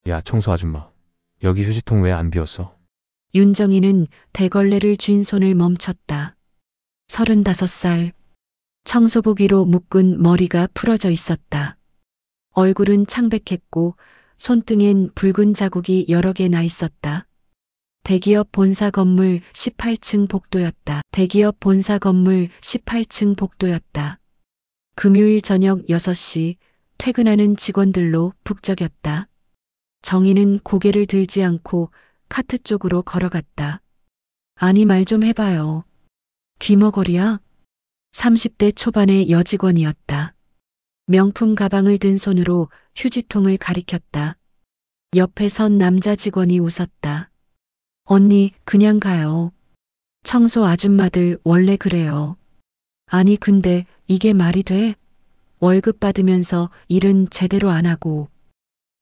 야, 청소 아줌마. 여기 휴지통 왜 안 비웠어? 윤정이는 대걸레를 쥔 손을 멈췄다. 35살. 청소복 위로 묶은 머리가 풀어져 있었다. 얼굴은 창백했고 손등엔 붉은 자국이 여러 개 나 있었다. 대기업 본사 건물 18층 복도였다. 대기업 본사 건물 18층 복도였다. 금요일 저녁 6시 퇴근하는 직원들로 북적였다. 정희는 고개를 들지 않고 카트 쪽으로 걸어갔다. 아니, 말 좀 해봐요. 귀머거리야? 30대 초반의 여직원이었다. 명품 가방을 든 손으로 휴지통을 가리켰다. 옆에 선 남자 직원이 웃었다. 언니, 그냥 가요. 청소 아줌마들 원래 그래요. 아니, 근데 이게 말이 돼? 월급 받으면서 일은 제대로 안 하고.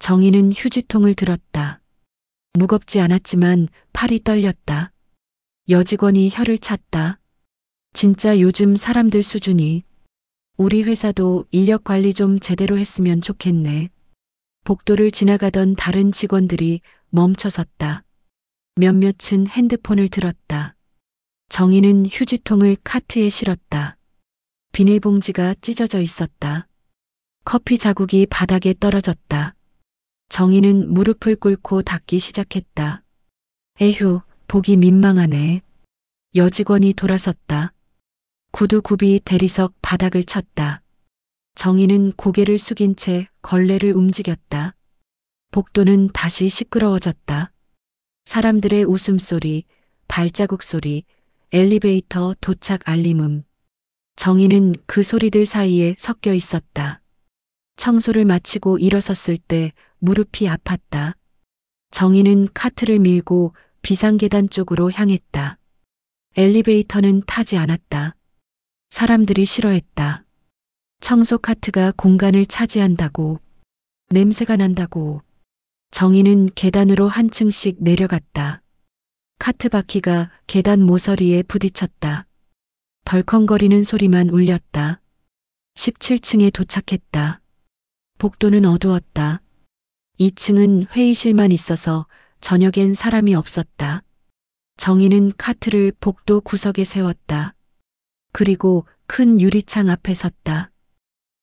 정희는 휴지통을 들었다. 무겁지 않았지만 팔이 떨렸다. 여직원이 혀를 찼다. 진짜 요즘 사람들 수준이. 우리 회사도 인력 관리 좀 제대로 했으면 좋겠네. 복도를 지나가던 다른 직원들이 멈춰섰다. 몇몇은 핸드폰을 들었다. 정희는 휴지통을 카트에 실었다. 비닐봉지가 찢어져 있었다. 커피 자국이 바닥에 떨어졌다. 정희는 무릎을 꿇고 닦기 시작했다. 에휴, 보기 민망하네. 여직원이 돌아섰다. 구두굽이 대리석 바닥을 쳤다. 정희는 고개를 숙인 채 걸레를 움직였다. 복도는 다시 시끄러워졌다. 사람들의 웃음소리, 발자국 소리, 엘리베이터 도착 알림음. 정희는 그 소리들 사이에 섞여 있었다. 청소를 마치고 일어섰을 때 무릎이 아팠다. 정희는 카트를 밀고 비상계단 쪽으로 향했다. 엘리베이터는 타지 않았다. 사람들이 싫어했다. 청소 카트가 공간을 차지한다고, 냄새가 난다고. 정희는 계단으로 한 층씩 내려갔다. 카트 바퀴가 계단 모서리에 부딪혔다. 덜컹거리는 소리만 울렸다. 17층에 도착했다. 복도는 어두웠다. 2층은 회의실만 있어서 저녁엔 사람이 없었다. 정희는 카트를 복도 구석에 세웠다. 그리고 큰 유리창 앞에 섰다.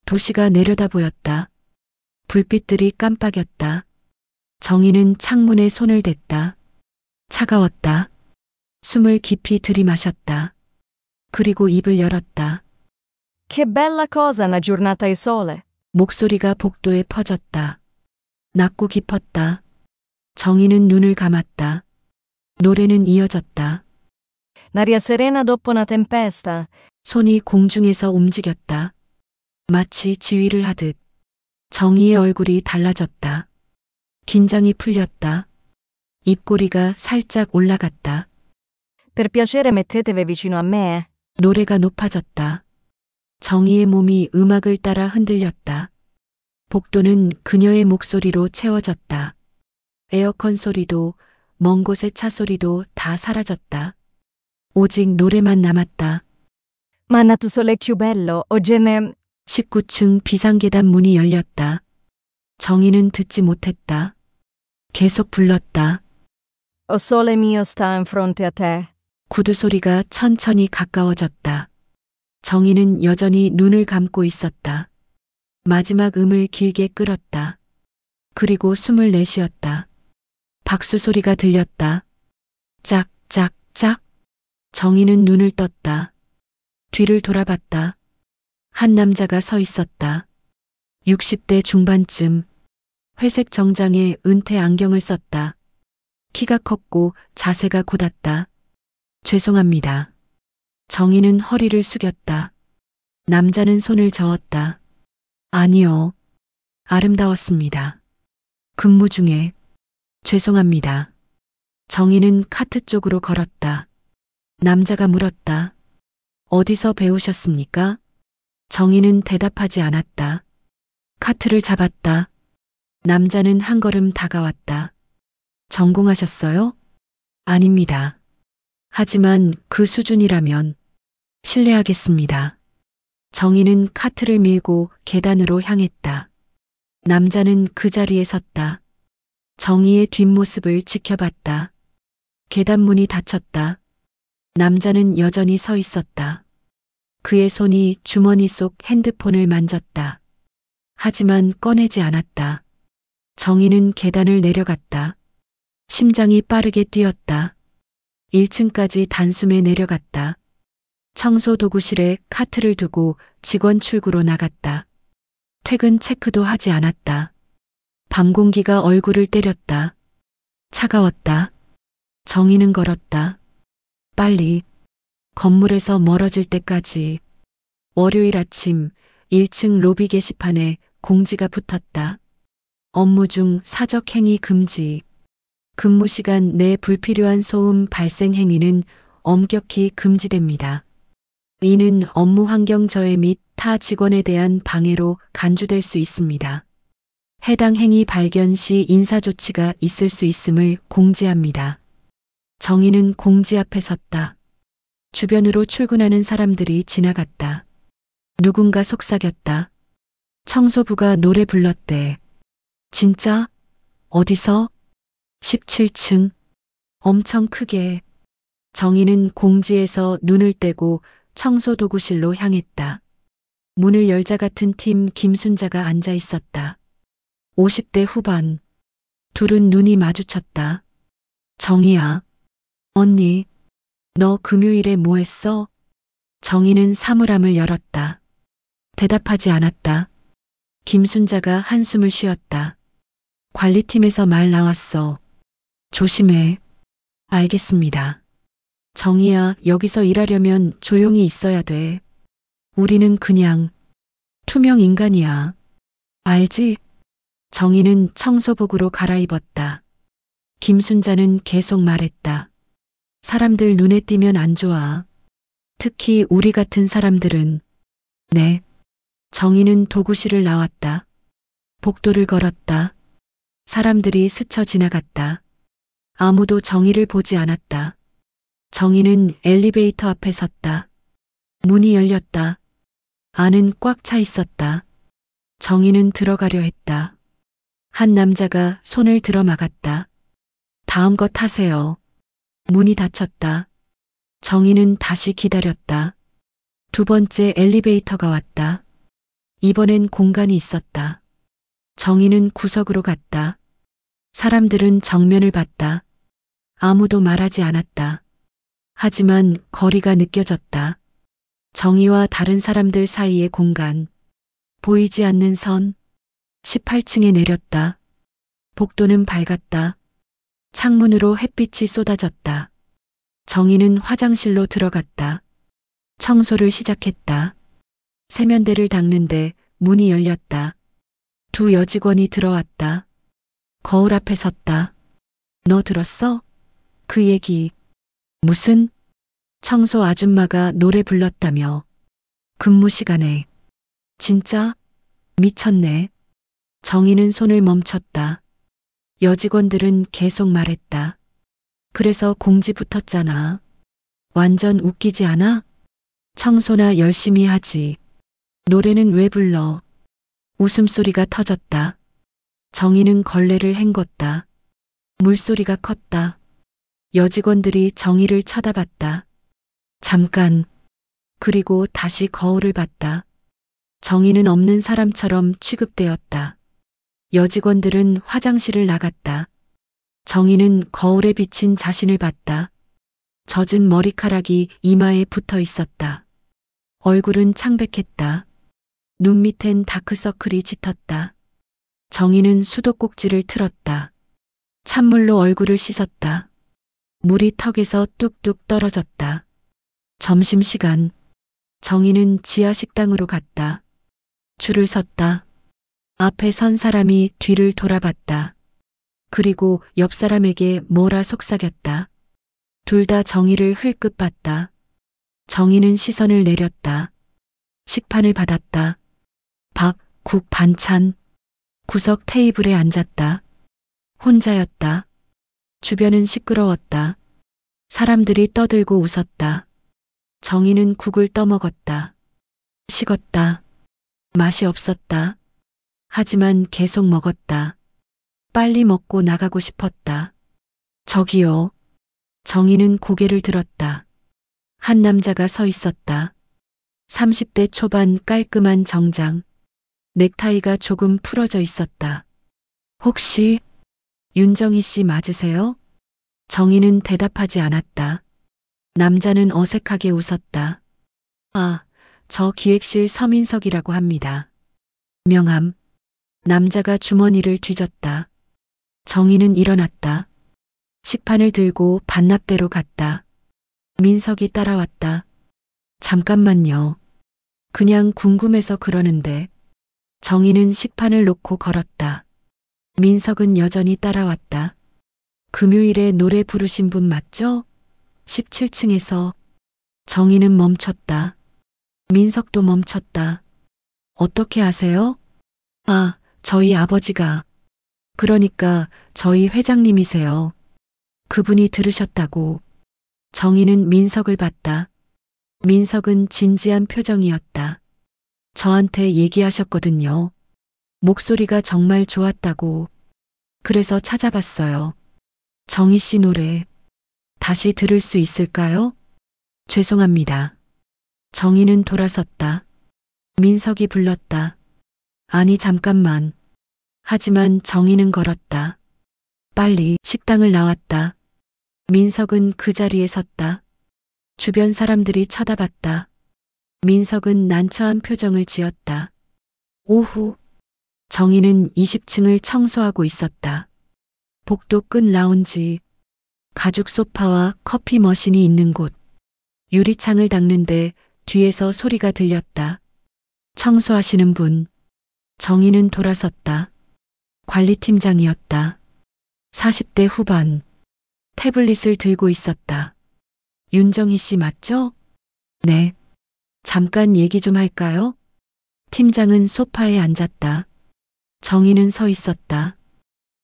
도시가 내려다 보였다. 불빛들이 깜빡였다. 정희는 창문에 손을 댔다. 차가웠다. 숨을 깊이 들이마셨다. 그리고 입을 열었다. Che bella cosa una giornata di sole. 목소리가 복도에 퍼졌다. 낮고 깊었다. 정희는 눈을 감았다. 노래는 이어졌다. Un'aria serena dopo una tempesta. 손이 공중에서 움직였다. 마치 지휘를 하듯. 정희의 얼굴이 달라졌다. 긴장이 풀렸다. 입꼬리가 살짝 올라갔다. Per piacere mettetevi vicino a me. 노래가 높아졌다. 정희의 몸이 음악을 따라 흔들렸다. 복도는 그녀의 목소리로 채워졌다. 에어컨 소리도 먼 곳의 차 소리도 다 사라졌다. 오직 노래만 남았다. Ma ha nato sole più bello, o gene... 19층 비상계단 문이 열렸다. 정희는 듣지 못했다. 계속 불렀다. O sole mio sta in fronte a te. 구두 소리가 천천히 가까워졌다. 정희는 여전히 눈을 감고 있었다. 마지막 음을 길게 끌었다. 그리고 숨을 내쉬었다. 박수 소리가 들렸다. 짝, 짝, 짝. 정희는 눈을 떴다. 뒤를 돌아봤다. 한 남자가 서 있었다. 60대 중반쯤. 회색 정장에 은퇴 안경을 썼다. 키가 컸고 자세가 곧았다. 죄송합니다. 정희는 허리를 숙였다. 남자는 손을 저었다. 아니요. 아름다웠습니다. 근무 중에. 죄송합니다. 정희는 카트 쪽으로 걸었다. 남자가 물었다. 어디서 배우셨습니까? 정희는 대답하지 않았다. 카트를 잡았다. 남자는 한 걸음 다가왔다. 전공하셨어요? 아닙니다. 하지만 그 수준이라면 실례하겠습니다. 정희는 카트를 밀고 계단으로 향했다. 남자는 그 자리에 섰다. 정희의 뒷모습을 지켜봤다. 계단문이 닫혔다. 남자는 여전히 서 있었다. 그의 손이 주머니 속 핸드폰을 만졌다. 하지만 꺼내지 않았다. 정희는 계단을 내려갔다. 심장이 빠르게 뛰었다. 1층까지 단숨에 내려갔다. 청소 도구실에 카트를 두고 직원 출구로 나갔다. 퇴근 체크도 하지 않았다. 밤 공기가 얼굴을 때렸다. 차가웠다. 정희는 걸었다. 빨리. 건물에서 멀어질 때까지. 월요일 아침 1층 로비 게시판에 공지가 붙었다. 업무 중 사적 행위 금지. 근무 시간 내 불필요한 소음 발생 행위는 엄격히 금지됩니다. 이는 업무 환경 저해 및 타 직원에 대한 방해로 간주될 수 있습니다. 해당 행위 발견 시 인사조치가 있을 수 있음을 공지합니다. 정희는 공지 앞에 섰다. 주변으로 출근하는 사람들이 지나갔다. 누군가 속삭였다. 청소부가 노래 불렀대. 진짜? 어디서? 17층. 엄청 크게. 정희는 공지에서 눈을 떼고 청소도구실로 향했다. 문을 열자 같은 팀 김순자가 앉아 있었다. 50대 후반. 둘은 눈이 마주쳤다. 정희야. 언니. 너 금요일에 뭐 했어? 정희는 사물함을 열었다. 대답하지 않았다. 김순자가 한숨을 쉬었다. 관리팀에서 말 나왔어. 조심해. 알겠습니다. 정희야, 여기서 일하려면 조용히 있어야 돼. 우리는 그냥 투명 인간이야. 알지? 정희는 청소복으로 갈아입었다. 김순자는 계속 말했다. 사람들 눈에 띄면 안 좋아. 특히 우리 같은 사람들은. 네. 정희는 도구실을 나왔다. 복도를 걸었다. 사람들이 스쳐 지나갔다. 아무도 정희를 보지 않았다. 정희는 엘리베이터 앞에 섰다. 문이 열렸다. 안은 꽉 차 있었다. 정희는 들어가려 했다. 한 남자가 손을 들어 막았다. 다음 거 타세요. 문이 닫혔다. 정희는 다시 기다렸다. 두 번째 엘리베이터가 왔다. 이번엔 공간이 있었다. 정희는 구석으로 갔다. 사람들은 정면을 봤다. 아무도 말하지 않았다. 하지만 거리가 느껴졌다. 정희와 다른 사람들 사이의 공간. 보이지 않는 선. 18층에 내렸다. 복도는 밝았다. 창문으로 햇빛이 쏟아졌다. 정희는 화장실로 들어갔다. 청소를 시작했다. 세면대를 닦는데 문이 열렸다. 두 여직원이 들어왔다. 거울 앞에 섰다. 너 들었어? 그 얘기. 무슨? 청소 아줌마가 노래 불렀다며. 근무 시간에. 진짜? 미쳤네. 정희는 손을 멈췄다. 여직원들은 계속 말했다. 그래서 공지 붙었잖아. 완전 웃기지 않아? 청소나 열심히 하지. 노래는 왜 불러? 웃음소리가 터졌다. 정희는 걸레를 헹궜다. 물소리가 컸다. 여직원들이 정희를 쳐다봤다. 잠깐. 그리고 다시 거울을 봤다. 정희는 없는 사람처럼 취급되었다. 여직원들은 화장실을 나갔다. 정희는 거울에 비친 자신을 봤다. 젖은 머리카락이 이마에 붙어 있었다. 얼굴은 창백했다. 눈 밑엔 다크서클이 짙었다. 정희는 수도꼭지를 틀었다. 찬물로 얼굴을 씻었다. 물이 턱에서 뚝뚝 떨어졌다. 점심시간. 정희는 지하 식당으로 갔다. 줄을 섰다. 앞에 선 사람이 뒤를 돌아봤다. 그리고 옆 사람에게 뭐라 속삭였다. 둘 다 정희를 흘끗 봤다. 정희는 시선을 내렸다. 식판을 받았다. 밥, 국, 반찬. 구석 테이블에 앉았다. 혼자였다. 주변은 시끄러웠다. 사람들이 떠들고 웃었다. 정희는 국을 떠먹었다. 식었다. 맛이 없었다. 하지만 계속 먹었다. 빨리 먹고 나가고 싶었다. 저기요. 정희는 고개를 들었다. 한 남자가 서 있었다. 30대 초반 깔끔한 정장. 넥타이가 조금 풀어져 있었다. 혹시 윤정희 씨 맞으세요? 정희는 대답하지 않았다. 남자는 어색하게 웃었다. 아, 저 기획실 서민석이라고 합니다. 명함. 남자가 주머니를 뒤졌다. 정희는 일어났다. 식판을 들고 반납대로 갔다. 민석이 따라왔다. 잠깐만요. 그냥 궁금해서 그러는데. 정희는 식판을 놓고 걸었다. 민석은 여전히 따라왔다. 금요일에 노래 부르신 분 맞죠? 17층에서. 정희는 멈췄다. 민석도 멈췄다. 어떻게 아세요? 아, 저희 아버지가. 그러니까 저희 회장님이세요. 그분이 들으셨다고. 정희는 민석을 봤다. 민석은 진지한 표정이었다. 저한테 얘기하셨거든요. 목소리가 정말 좋았다고. 그래서 찾아봤어요. 정희 씨 노래 다시 들을 수 있을까요? 죄송합니다. 정희는 돌아섰다. 민석이 불렀다. 아니 잠깐만. 하지만 정희는 걸었다. 빨리 식당을 나왔다. 민석은 그 자리에 섰다. 주변 사람들이 쳐다봤다. 민석은 난처한 표정을 지었다. 오후. 정희는 20층을 청소하고 있었다. 복도 끝 라운지. 가죽 소파와 커피 머신이 있는 곳. 유리창을 닦는데 뒤에서 소리가 들렸다. 청소하시는 분. 정희는 돌아섰다. 관리팀장이었다. 40대 후반. 태블릿을 들고 있었다. 윤정희 씨 맞죠? 네. 잠깐 얘기 좀 할까요? 팀장은 소파에 앉았다. 정희는 서 있었다.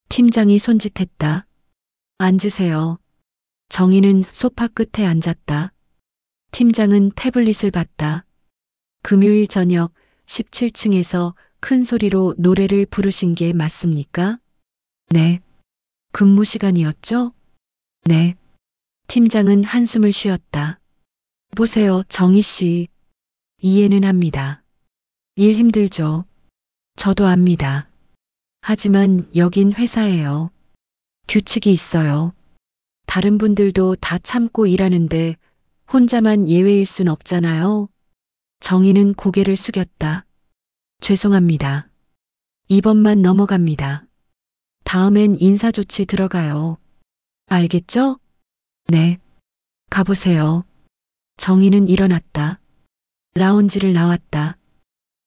팀장이 손짓했다. 앉으세요. 정희는 소파 끝에 앉았다. 팀장은 태블릿을 봤다. 금요일 저녁 17층에서 큰 소리로 노래를 부르신 게 맞습니까? 네. 근무 시간이었죠? 네. 팀장은 한숨을 쉬었다. 보세요, 정희 씨. 이해는 합니다. 일 힘들죠. 저도 압니다. 하지만 여긴 회사예요. 규칙이 있어요. 다른 분들도 다 참고 일하는데 혼자만 예외일 순 없잖아요. 정희는 고개를 숙였다. 죄송합니다. 이번만 넘어갑니다. 다음엔 인사조치 들어가요. 알겠죠? 네. 가보세요. 정희는 일어났다. 라운지를 나왔다.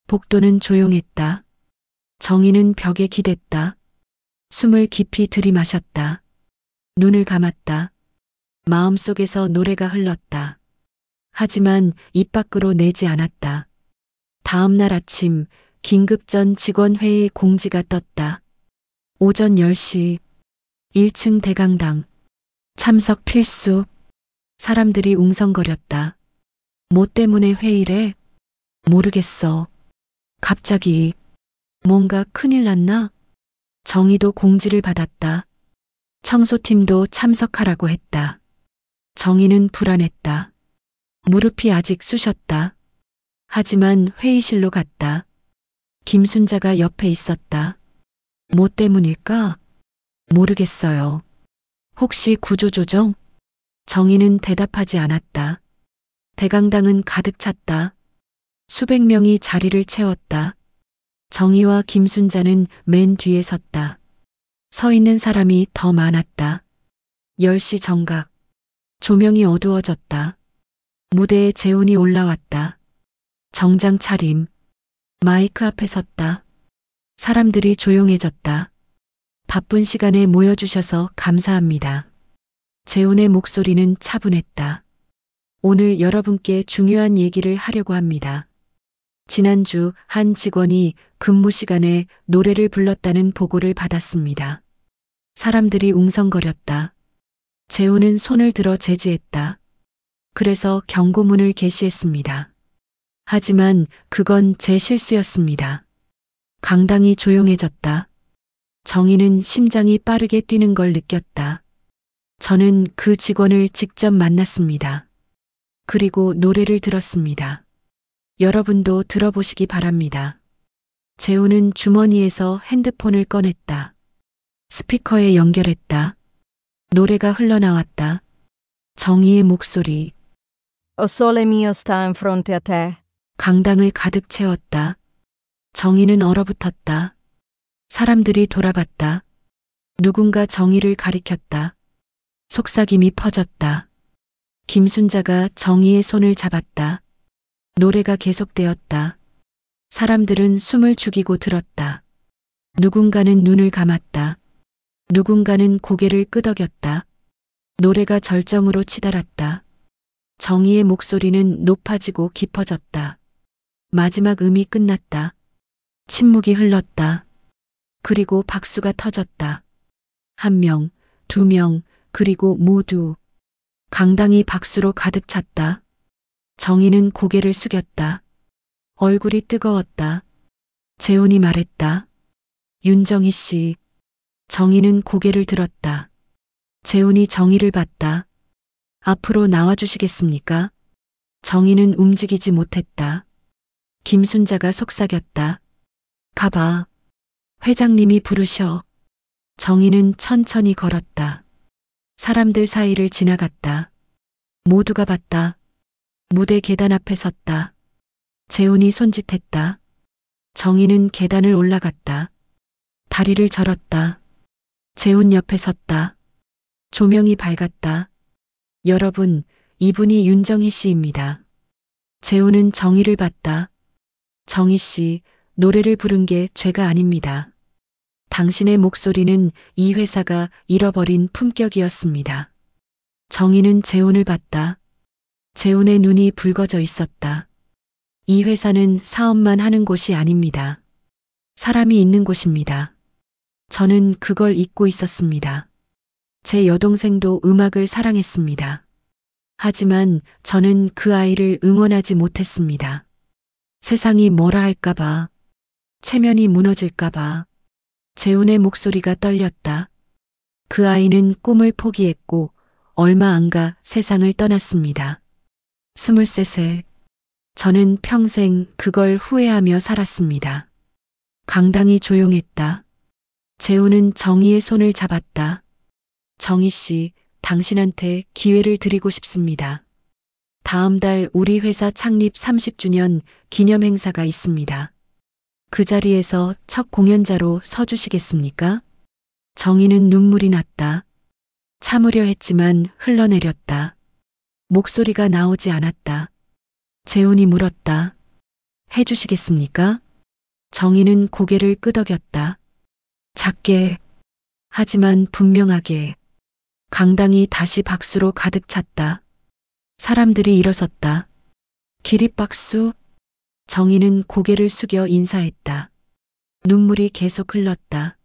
복도는 조용했다. 정희는 벽에 기댔다. 숨을 깊이 들이마셨다. 눈을 감았다. 마음속에서 노래가 흘렀다. 하지만 입 밖으로 내지 않았다. 다음 날 아침 긴급전 직원회의 공지가 떴다. 오전 10시 1층 대강당 참석 필수. 사람들이 웅성거렸다. 뭐 때문에 회의래? 모르겠어. 갑자기 뭔가 큰일 났나? 정희도 공지를 받았다. 청소팀도 참석하라고 했다. 정희는 불안했다. 무릎이 아직 쑤셨다. 하지만 회의실로 갔다. 김순자가 옆에 있었다. 뭐 때문일까? 모르겠어요. 혹시 구조조정? 정희는 대답하지 않았다. 대강당은 가득 찼다. 수백 명이 자리를 채웠다. 정희와 김순자는 맨 뒤에 섰다. 서 있는 사람이 더 많았다. 10시 정각. 조명이 어두워졌다. 무대에 재훈이 올라왔다. 정장 차림. 마이크 앞에 섰다. 사람들이 조용해졌다. 바쁜 시간에 모여주셔서 감사합니다. 재훈의 목소리는 차분했다. 오늘 여러분께 중요한 얘기를 하려고 합니다. 지난주 한 직원이 근무 시간에 노래를 불렀다는 보고를 받았습니다. 사람들이 웅성거렸다. 재훈은 손을 들어 제지했다. 그래서 경고문을 게시했습니다. 하지만 그건 제 실수였습니다. 강당이 조용해졌다. 정희는 심장이 빠르게 뛰는 걸 느꼈다. 저는 그 직원을 직접 만났습니다. 그리고 노래를 들었습니다. 여러분도 들어보시기 바랍니다. 재훈은 주머니에서 핸드폰을 꺼냈다. 스피커에 연결했다. 노래가 흘러나왔다. 정희의 목소리. O sole mio sta in fronte a te. 강당을 가득 채웠다. 정희는 얼어붙었다. 사람들이 돌아봤다. 누군가 정희를 가리켰다. 속삭임이 퍼졌다. 김순자가 정희의 손을 잡았다. 노래가 계속되었다. 사람들은 숨을 죽이고 들었다. 누군가는 눈을 감았다. 누군가는 고개를 끄덕였다. 노래가 절정으로 치달았다. 정희의 목소리는 높아지고 깊어졌다. 마지막 음이 끝났다. 침묵이 흘렀다. 그리고 박수가 터졌다. 1명, 2명, 그리고 모두. 강당이 박수로 가득 찼다. 정희는 고개를 숙였다. 얼굴이 뜨거웠다. 재훈이 말했다. 윤정희 씨. 정희는 고개를 들었다. 재훈이 정희를 봤다. 앞으로 나와주시겠습니까? 정희는 움직이지 못했다. 김순자가 속삭였다. 가봐. 회장님이 부르셔. 정희는 천천히 걸었다. 사람들 사이를 지나갔다. 모두가 봤다. 무대 계단 앞에 섰다. 재훈이 손짓했다. 정희는 계단을 올라갔다. 다리를 절었다. 재훈 옆에 섰다. 조명이 밝았다. 여러분, 이분이 윤정희 씨입니다. 재훈은 정희를 봤다. 정희 씨, 노래를 부른 게 죄가 아닙니다. 당신의 목소리는 이 회사가 잃어버린 품격이었습니다. 정희는 재훈을 봤다. 재훈의 눈이 붉어져 있었다. 이 회사는 사업만 하는 곳이 아닙니다. 사람이 있는 곳입니다. 저는 그걸 잊고 있었습니다. 제 여동생도 음악을 사랑했습니다. 하지만 저는 그 아이를 응원하지 못했습니다. 세상이 뭐라 할까봐, 체면이 무너질까봐. 재훈의 목소리가 떨렸다. 그 아이는 꿈을 포기했고 얼마 안 가 세상을 떠났습니다. 23세. 저는 평생 그걸 후회하며 살았습니다. 강당이 조용했다. 재훈은 정희의 손을 잡았다. 정희 씨, 당신한테 기회를 드리고 싶습니다. 다음 달 우리 회사 창립 30주년 기념 행사가 있습니다. 그 자리에서 첫 공연자로 서주시겠습니까? 정희는 눈물이 났다. 참으려 했지만 흘러내렸다. 목소리가 나오지 않았다. 재훈이 물었다. 해주시겠습니까? 정희는 고개를 끄덕였다. 작게, 하지만 분명하게. 강당이 다시 박수로 가득 찼다. 사람들이 일어섰다. 기립박수. 정희는 고개를 숙여 인사했다. 눈물이 계속 흘렀다.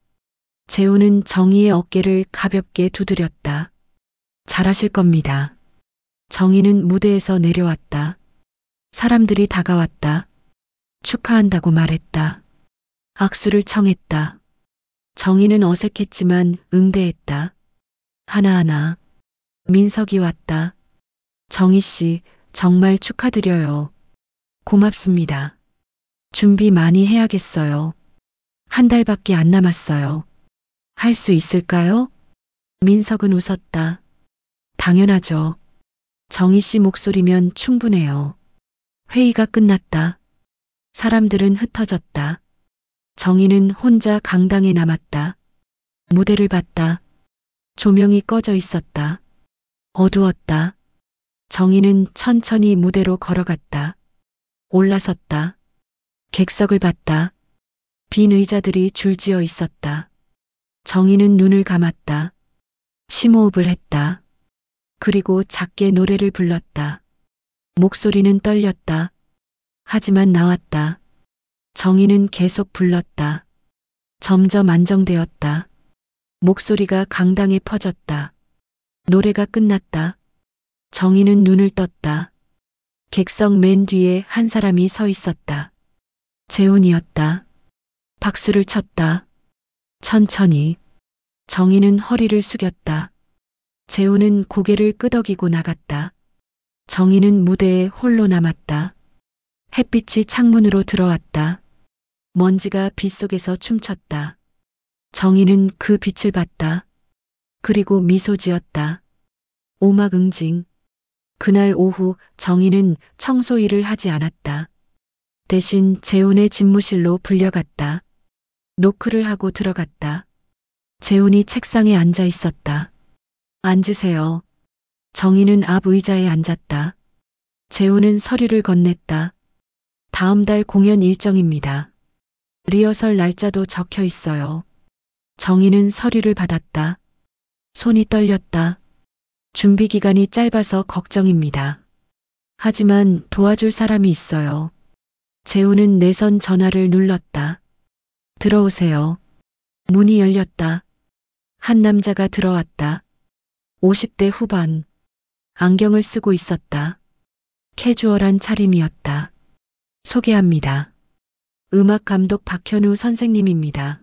재훈은 정희의 어깨를 가볍게 두드렸다. 잘하실 겁니다. 정희는 무대에서 내려왔다. 사람들이 다가왔다. 축하한다고 말했다. 악수를 청했다. 정희는 어색했지만 응대했다. 하나하나. 민석이 왔다. 정희 씨, 정말 축하드려요. 고맙습니다. 준비 많이 해야겠어요. 한 달밖에 안 남았어요. 할 수 있을까요? 민석은 웃었다. 당연하죠. 정희 씨 목소리면 충분해요. 회의가 끝났다. 사람들은 흩어졌다. 정희는 혼자 강당에 남았다. 무대를 봤다. 조명이 꺼져 있었다. 어두웠다. 정희는 천천히 무대로 걸어갔다. 올라섰다. 객석을 봤다. 빈 의자들이 줄지어 있었다. 정희는 눈을 감았다. 심호흡을 했다. 그리고 작게 노래를 불렀다. 목소리는 떨렸다. 하지만 나왔다. 정희는 계속 불렀다. 점점 안정되었다. 목소리가 강당에 퍼졌다. 노래가 끝났다. 정희는 눈을 떴다. 객석 맨 뒤에 한 사람이 서 있었다. 재훈이었다. 박수를 쳤다. 천천히. 정희는 허리를 숙였다. 재우는 고개를 끄덕이고 나갔다. 정희는 무대에 홀로 남았다. 햇빛이 창문으로 들어왔다. 먼지가 빗속에서 춤췄다. 정희는 그 빛을 봤다. 그리고 미소 지었다. 오막응징. 그날 오후 정희는 청소 일을 하지 않았다. 대신 재훈의 집무실로 불려갔다. 노크를 하고 들어갔다. 재훈이 책상에 앉아 있었다. 앉으세요. 정희는 앞 의자에 앉았다. 재훈은 서류를 건넸다. 다음 달 공연 일정입니다. 리허설 날짜도 적혀 있어요. 정희는 서류를 받았다. 손이 떨렸다. 준비 기간이 짧아서 걱정입니다. 하지만 도와줄 사람이 있어요. 재훈은 내선 전화를 눌렀다. 들어오세요. 문이 열렸다. 한 남자가 들어왔다. 50대 후반. 안경을 쓰고 있었다. 캐주얼한 차림이었다. 소개합니다. 음악 감독 박현우 선생님입니다.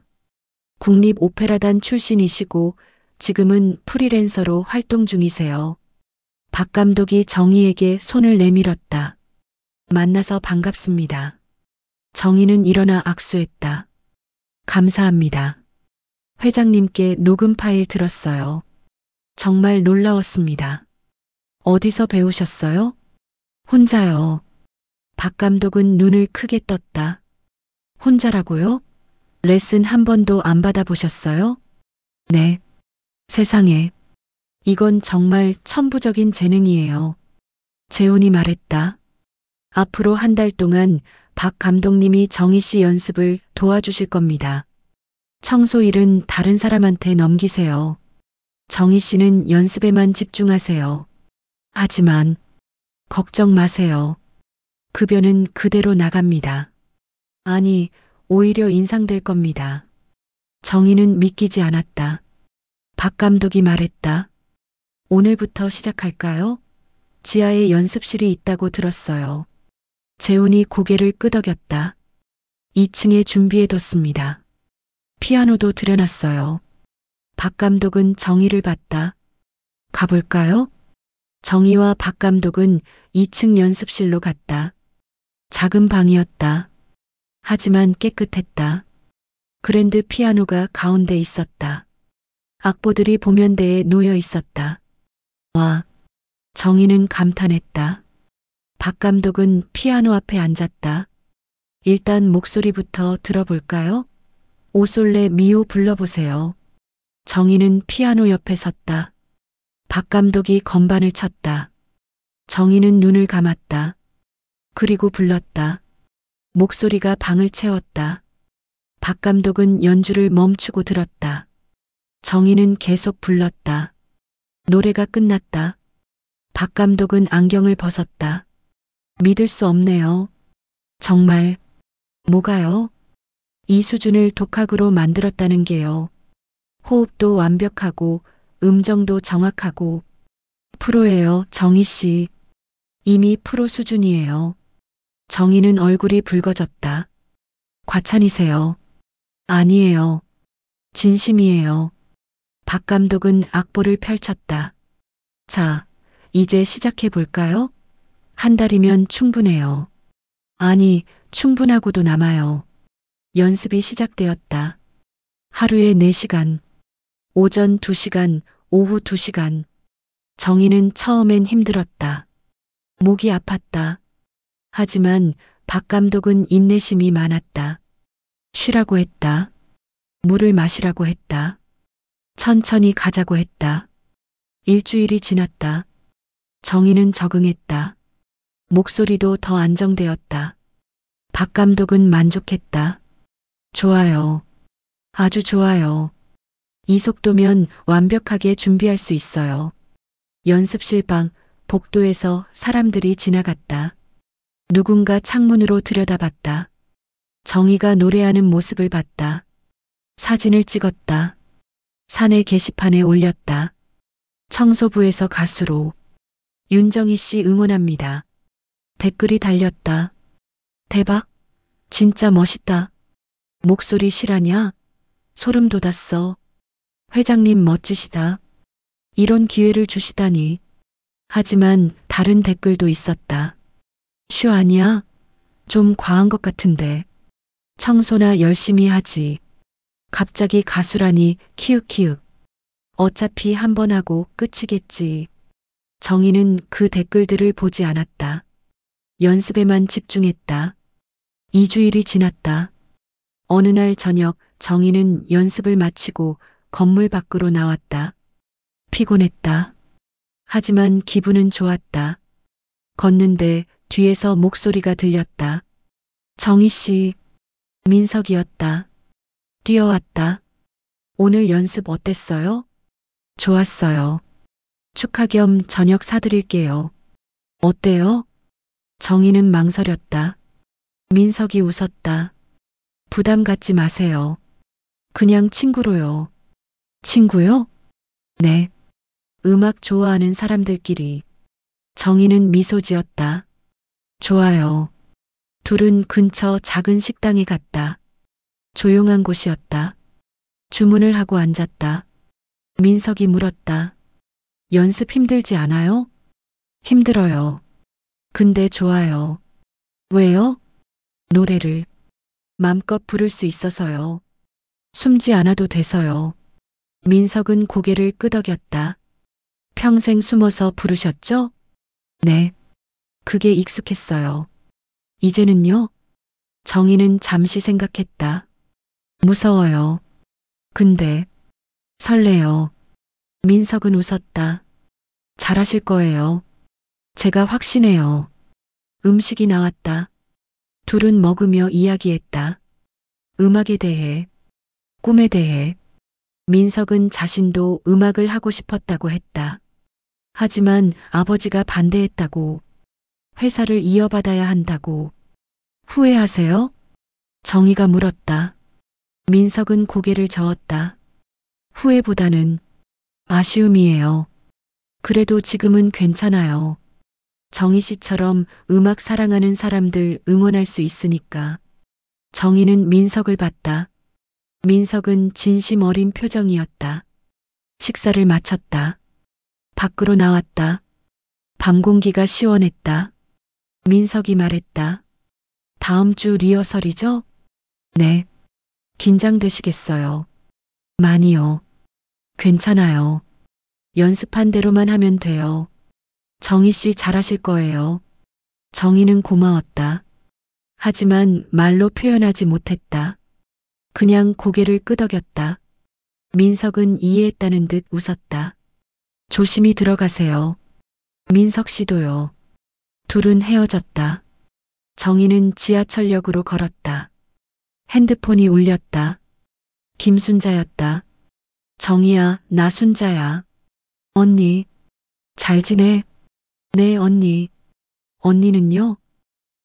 국립오페라단 출신이시고 지금은 프리랜서로 활동 중이세요. 박 감독이 정희에게 손을 내밀었다. 만나서 반갑습니다. 정희는 일어나 악수했다. 감사합니다. 회장님께 녹음 파일 들었어요. 정말 놀라웠습니다. 어디서 배우셨어요? 혼자요. 박 감독은 눈을 크게 떴다. 혼자라고요? 레슨 한 번도 안 받아보셨어요? 네. 세상에. 이건 정말 천부적인 재능이에요. 재훈이 말했다. 앞으로 한 달 동안 박 감독님이 정희 씨 연습을 도와주실 겁니다. 청소 일은 다른 사람한테 넘기세요. 정희 씨는 연습에만 집중하세요. 하지만 걱정 마세요. 급여는 그대로 나갑니다. 아니, 오히려 인상될 겁니다. 정희는 믿기지 않았다. 박 감독이 말했다. 오늘부터 시작할까요? 지하에 연습실이 있다고 들었어요. 재훈이 고개를 끄덕였다. 2층에 준비해뒀습니다. 피아노도 들여놨어요. 박 감독은 정희를 봤다. 가볼까요? 정희와 박 감독은 2층 연습실로 갔다. 작은 방이었다. 하지만 깨끗했다. 그랜드 피아노가 가운데 있었다. 악보들이 보면대에 놓여 있었다. 와, 정희는 감탄했다. 박 감독은 피아노 앞에 앉았다. 일단 목소리부터 들어볼까요? 오솔레 미오 불러보세요. 정희는 피아노 옆에 섰다. 박 감독이 건반을 쳤다. 정희는 눈을 감았다. 그리고 불렀다. 목소리가 방을 채웠다. 박 감독은 연주를 멈추고 들었다. 정희는 계속 불렀다. 노래가 끝났다. 박 감독은 안경을 벗었다. 믿을 수 없네요. 정말. 뭐가요? 이 수준을 독학으로 만들었다는 게요. 호흡도 완벽하고 음정도 정확하고 프로예요, 정희 씨. 이미 프로 수준이에요. 정희는 얼굴이 붉어졌다. 과찬이세요. 아니에요. 진심이에요. 박 감독은 악보를 펼쳤다. 자, 이제 시작해 볼까요? 한 달이면 충분해요. 아니, 충분하고도 남아요. 연습이 시작되었다. 하루에 4시간, 오전 2시간, 오후 2시간. 정희는 처음엔 힘들었다. 목이 아팠다. 하지만 박 감독은 인내심이 많았다. 쉬라고 했다. 물을 마시라고 했다. 천천히 가자고 했다. 일주일이 지났다. 정희는 적응했다. 목소리도 더 안정되었다. 박 감독은 만족했다. 좋아요. 아주 좋아요. 이 속도면 완벽하게 준비할 수 있어요. 연습실 방 복도에서 사람들이 지나갔다. 누군가 창문으로 들여다봤다. 정희가 노래하는 모습을 봤다. 사진을 찍었다. 사내 게시판에 올렸다. 청소부에서 가수로. 윤정희 씨 응원합니다. 댓글이 달렸다. 대박. 진짜 멋있다. 목소리 실화냐? 소름 돋았어. 회장님 멋지시다. 이런 기회를 주시다니. 하지만 다른 댓글도 있었다. 쉬 아니야? 좀 과한 것 같은데. 청소나 열심히 하지. 갑자기 가수라니 키읔키읔. 어차피 한 번 하고 끝이겠지. 정희는 그 댓글들을 보지 않았다. 연습에만 집중했다. 2주일이 지났다. 어느 날 저녁 정희는 연습을 마치고 건물 밖으로 나왔다. 피곤했다. 하지만 기분은 좋았다. 걷는데 뒤에서 목소리가 들렸다. 정희 씨, 민석이었다. 뛰어왔다. 오늘 연습 어땠어요? 좋았어요. 축하 겸 저녁 사드릴게요. 어때요? 정희는 망설였다. 민석이 웃었다. 부담 갖지 마세요. 그냥 친구로요. 친구요? 네. 음악 좋아하는 사람들끼리. 정희는 미소 지었다. 좋아요. 둘은 근처 작은 식당에 갔다. 조용한 곳이었다. 주문을 하고 앉았다. 민석이 물었다. 연습 힘들지 않아요? 힘들어요. 근데 좋아요. 왜요? 노래를 맘껏 부를 수 있어서요. 숨지 않아도 돼서요. 민석은 고개를 끄덕였다. 평생 숨어서 부르셨죠? 네. 그게 익숙했어요. 이제는요? 정희는 잠시 생각했다. 무서워요. 근데 설레요. 민석은 웃었다. 잘하실 거예요. 제가 확신해요. 음식이 나왔다. 둘은 먹으며 이야기했다. 음악에 대해, 꿈에 대해. 민석은 자신도 음악을 하고 싶었다고 했다. 하지만 아버지가 반대했다고. 회사를 이어받아야 한다고. 후회하세요? 정희가 물었다. 민석은 고개를 저었다. 후회보다는 아쉬움이에요. 그래도 지금은 괜찮아요. 정희 씨처럼 음악 사랑하는 사람들 응원할 수 있으니까. 정희는 민석을 봤다. 민석은 진심 어린 표정이었다. 식사를 마쳤다. 밖으로 나왔다. 밤 공기가 시원했다. 민석이 말했다. 다음 주 리허설이죠? 네. 긴장되시겠어요. 많이요. 괜찮아요. 연습한 대로만 하면 돼요. 정희 씨 잘하실 거예요. 정희는 고마웠다. 하지만 말로 표현하지 못했다. 그냥 고개를 끄덕였다. 민석은 이해했다는 듯 웃었다. 조심히 들어가세요. 민석 씨도요. 둘은 헤어졌다. 정희는 지하철역으로 걸었다. 핸드폰이 울렸다. 김순자였다. 정희야, 나 순자야. 언니, 잘 지내? 네, 언니. 언니는요?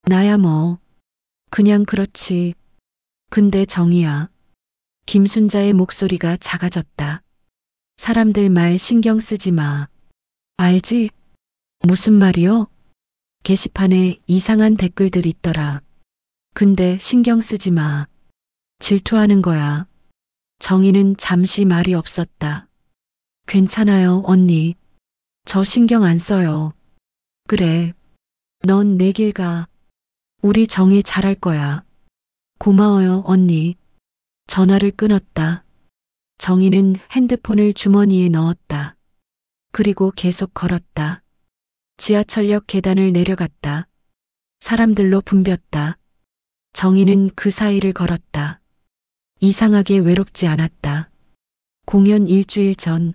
나야 뭐. 그냥 그렇지. 근데 정희야. 김순자의 목소리가 작아졌다. 사람들 말 신경 쓰지 마. 알지? 무슨 말이요? 게시판에 이상한 댓글들 있더라. 근데 신경 쓰지 마. 질투하는 거야. 정희는 잠시 말이 없었다. 괜찮아요, 언니. 저 신경 안 써요. 그래. 넌 내 길 가. 우리 정희 잘할 거야. 고마워요, 언니. 전화를 끊었다. 정희는 핸드폰을 주머니에 넣었다. 그리고 계속 걸었다. 지하철역 계단을 내려갔다. 사람들로 붐볐다. 정희는 그 사이를 걸었다. 이상하게 외롭지 않았다. 공연 일주일 전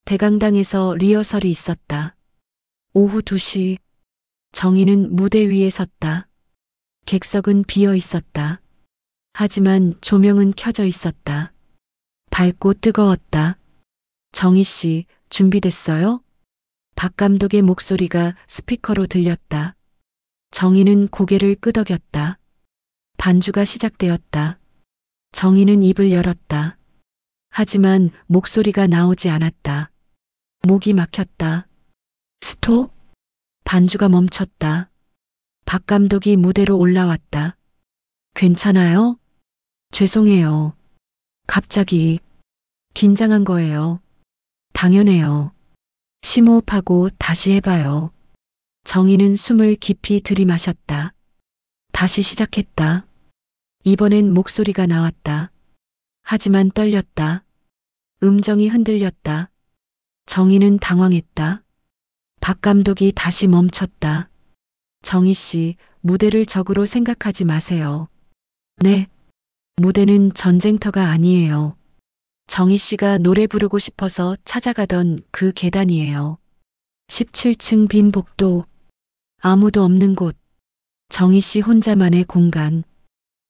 대강당에서 리허설이 있었다. 오후 2시 정희는 무대 위에 섰다. 객석은 비어 있었다. 하지만 조명은 켜져 있었다. 밝고 뜨거웠다. 정희 씨, 준비됐어요? 박 감독의 목소리가 스피커로 들렸다. 정희는 고개를 끄덕였다. 반주가 시작되었다. 정희는 입을 열었다. 하지만 목소리가 나오지 않았다. 목이 막혔다. 스톱? 반주가 멈췄다. 박 감독이 무대로 올라왔다. 괜찮아요? 죄송해요. 갑자기 긴장한 거예요. 당연해요. 심호흡하고 다시 해봐요. 정희는 숨을 깊이 들이마셨다. 다시 시작했다. 이번엔 목소리가 나왔다. 하지만 떨렸다. 음정이 흔들렸다. 정희는 당황했다. 박 감독이 다시 멈췄다. 정희 씨, 무대를 적으로 생각하지 마세요. 네. 무대는 전쟁터가 아니에요. 정희 씨가 노래 부르고 싶어서 찾아가던 그 계단이에요. 17층 빈 복도. 아무도 없는 곳. 정희 씨 혼자만의 공간.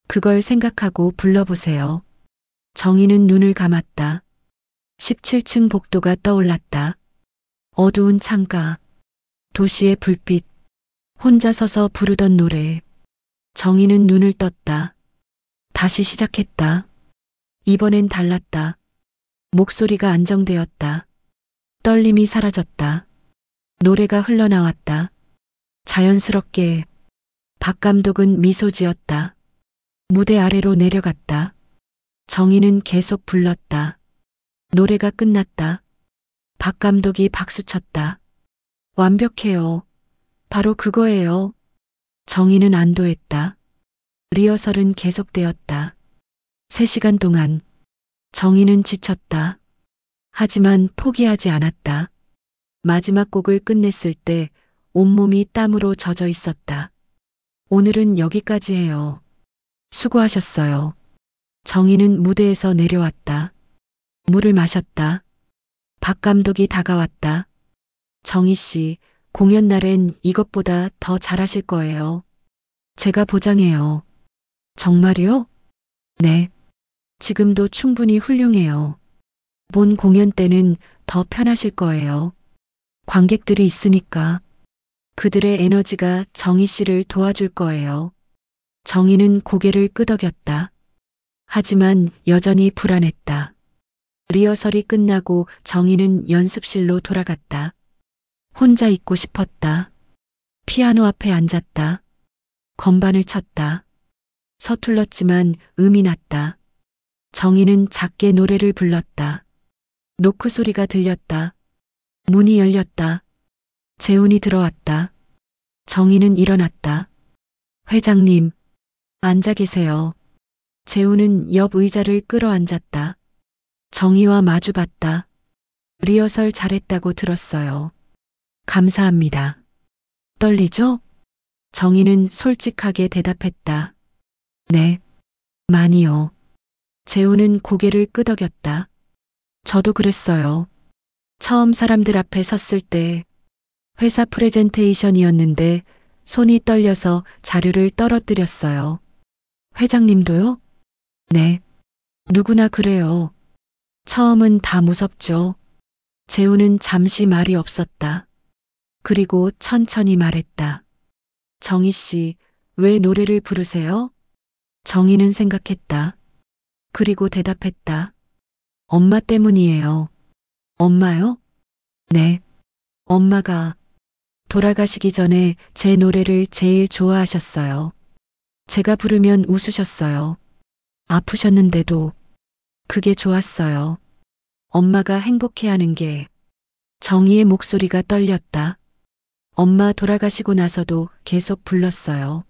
그걸 생각하고 불러보세요. 정희는 눈을 감았다. 17층 복도가 떠올랐다. 어두운 창가. 도시의 불빛. 혼자 서서 부르던 노래. 정희는 눈을 떴다. 다시 시작했다. 이번엔 달랐다. 목소리가 안정되었다. 떨림이 사라졌다. 노래가 흘러나왔다. 자연스럽게. 박 감독은 미소 지었다. 무대 아래로 내려갔다. 정희는 계속 불렀다. 노래가 끝났다. 박 감독이 박수쳤다. 완벽해요. 바로 그거예요. 정희는 안도했다. 리허설은 계속되었다. 3시간 동안. 정희는 지쳤다. 하지만 포기하지 않았다. 마지막 곡을 끝냈을 때 온몸이 땀으로 젖어 있었다. 오늘은 여기까지 해요. 수고하셨어요. 정희는 무대에서 내려왔다. 물을 마셨다. 박 감독이 다가왔다. 정희 씨, 공연 날엔 이것보다 더 잘하실 거예요. 제가 보장해요. 정말요? 네. 지금도 충분히 훌륭해요. 본 공연 때는 더 편하실 거예요. 관객들이 있으니까. 그들의 에너지가 정희 씨를 도와줄 거예요. 정희는 고개를 끄덕였다. 하지만 여전히 불안했다. 리허설이 끝나고 정희는 연습실로 돌아갔다. 혼자 있고 싶었다. 피아노 앞에 앉았다. 건반을 쳤다. 서툴렀지만 음이 났다. 정희는 작게 노래를 불렀다. 노크 소리가 들렸다. 문이 열렸다. 재훈이 들어왔다. 정희는 일어났다. 회장님, 앉아 계세요. 재훈은 옆 의자를 끌어앉았다. 정희와 마주봤다. 리허설 잘했다고 들었어요. 감사합니다. 떨리죠? 정희는 솔직하게 대답했다. 네, 많이요. 재훈은 고개를 끄덕였다. 저도 그랬어요. 처음 사람들 앞에 섰을 때 회사 프레젠테이션이었는데 손이 떨려서 자료를 떨어뜨렸어요. 회장님도요? 네. 누구나 그래요. 처음은 다 무섭죠. 재훈은 잠시 말이 없었다. 그리고 천천히 말했다. 정희 씨, 왜 노래를 부르세요? 정희는 생각했다. 그리고 대답했다. 엄마 때문이에요. 엄마요? 네. 엄마가 돌아가시기 전에 제 노래를 제일 좋아하셨어요. 제가 부르면 웃으셨어요. 아프셨는데도 그게 좋았어요. 엄마가 행복해하는 게. 정희의 목소리가 떨렸다. 엄마 돌아가시고 나서도 계속 불렀어요.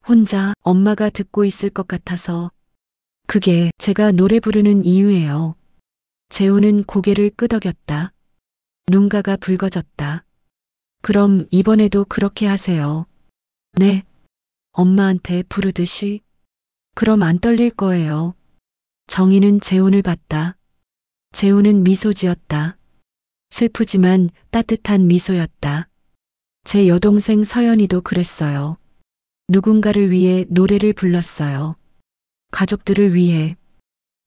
혼자 엄마가 듣고 있을 것 같아서. 그게 제가 노래 부르는 이유예요. 재훈은 고개를 끄덕였다. 눈가가 붉어졌다. 그럼 이번에도 그렇게 하세요. 네. 엄마한테 부르듯이. 그럼 안 떨릴 거예요. 정희는 재훈을 봤다. 재훈은 미소 지었다. 슬프지만 따뜻한 미소였다. 제 여동생 서연이도 그랬어요. 누군가를 위해 노래를 불렀어요. 가족들을 위해.